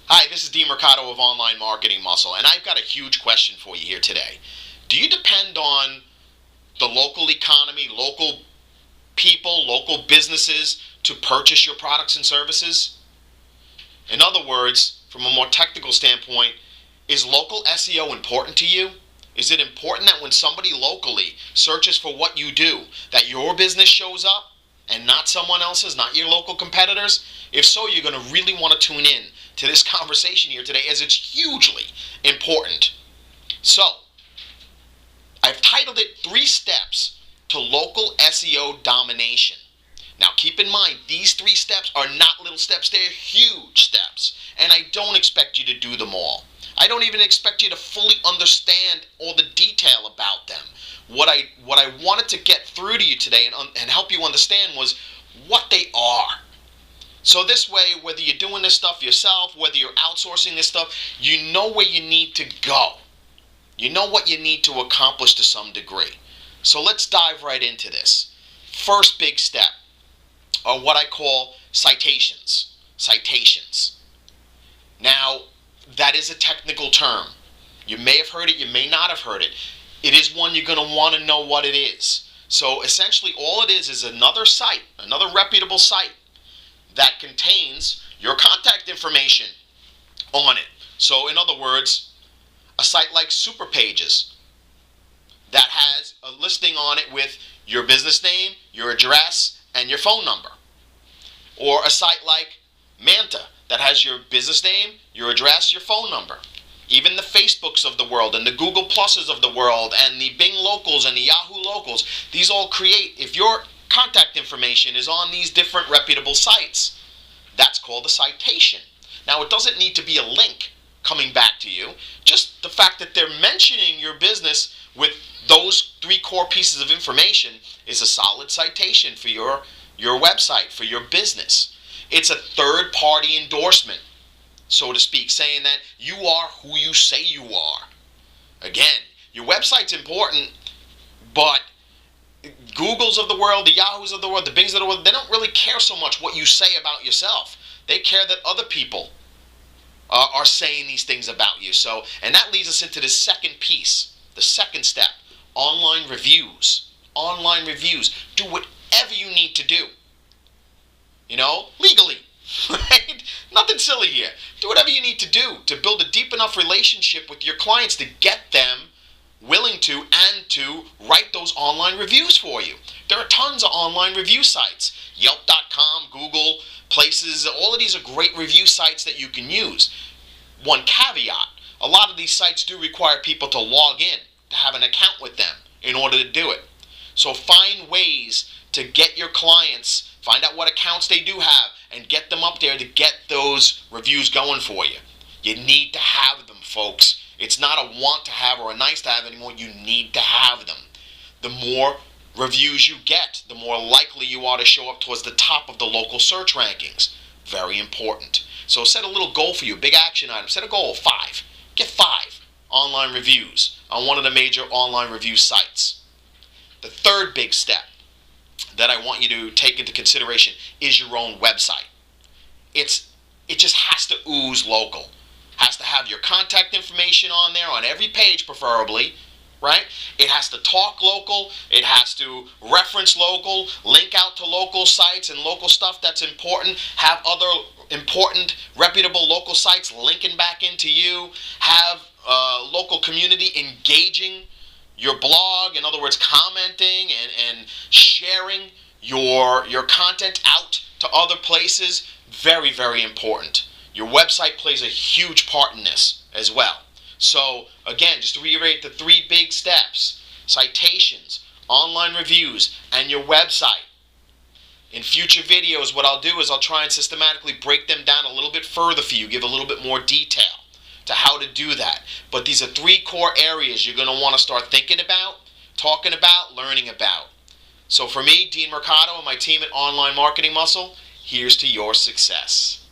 Hi, this is Dean Mercado of Online Marketing Muscle, and I've got a huge question for you here today. Do you depend on the local economy, local people, local businesses to purchase your products and services? In other words, from a more technical standpoint, is local SEO important to you? Is it important that when somebody locally searches for what you do, that your business shows up and not someone else's, not your local competitors? If so, you're going to really want to tune in to this conversation here today, as it's hugely important. So, I've titled it 3 Steps to Local SEO Domination. Now, keep in mind, these 3 steps are not little steps, they're huge steps, and I don't expect you to do them all. I don't even expect you to fully understand all the detail about them. What I wanted to get through to you today and help you understand was what they are. So this way, whether you're doing this stuff yourself, whether you're outsourcing this stuff, you know where you need to go. You know what you need to accomplish to some degree. So let's dive right into this. First big step are what I call citations. Citations. Now, that is a technical term. You may have heard it, you may not have heard it. It is one you're going to want to know what it is. So essentially all it is another site, another reputable site that contains your contact information on it. So in other words, a site like Superpages that has a listing on it with your business name, your address, and your phone number. Or a site like Manta that has your business name, your address, your phone number. Even the Facebooks of the world and the Google Pluses of the world and the Bing Locals and the Yahoo Locals, these all create, if your contact information is on these different reputable sites, that's called a citation. Now, it doesn't need to be a link coming back to you. Just the fact that they're mentioning your business with those 3 core pieces of information is a solid citation for your website, for your business. It's a third-party endorsement, so to speak, saying that you are who you say you are. Again, your website's important, but Googles of the world, the Yahoos of the world, the Bings of the world, they don't really care so much what you say about yourself. They care that other people are saying these things about you. So, and that leads us into the second piece, the second step, online reviews. Online reviews. Do whatever you need to do. Legally. Right? Nothing silly here. Do whatever you need to do to build a deep enough relationship with your clients to get them willing to and to write those online reviews for you. There are tons of online review sites. Yelp.com, Google, Places, all of these are great review sites that you can use. One caveat, a lot of these sites do require people to log in, to have an account with them in order to do it. So find ways to get your clients, find out what accounts they do have, and get them up there to get those reviews going for you. You need to have them, folks. It's not a want to have or a nice to have anymore. You need to have them. The more reviews you get, the more likely you are to show up towards the top of the local search rankings. Very important. So set a little goal for you, big action item. Set a goal of 5. Get 5 online reviews on one of the major online review sites. The third big step that I want you to take into consideration is your own website. It just has to ooze local. Has to have your contact information on there, on every page preferably, right? It has to talk local, it has to reference local, link out to local sites and local stuff that's important, have other important, reputable local sites linking back into you, have local community engaging your blog, in other words, commenting and sharing your content out to other places. Very, very important. Your website plays a huge part in this as well. So, again, just to reiterate the 3 big steps: citations, online reviews, and your website. In future videos, what I'll do is I'll try and systematically break them down a little bit further for you, give a little bit more detail to how to do that. But these are 3 core areas you're going to want to start thinking about, talking about, learning about. So for me, Dean Mercado, and my team at Online Marketing Muscle, here's to your success.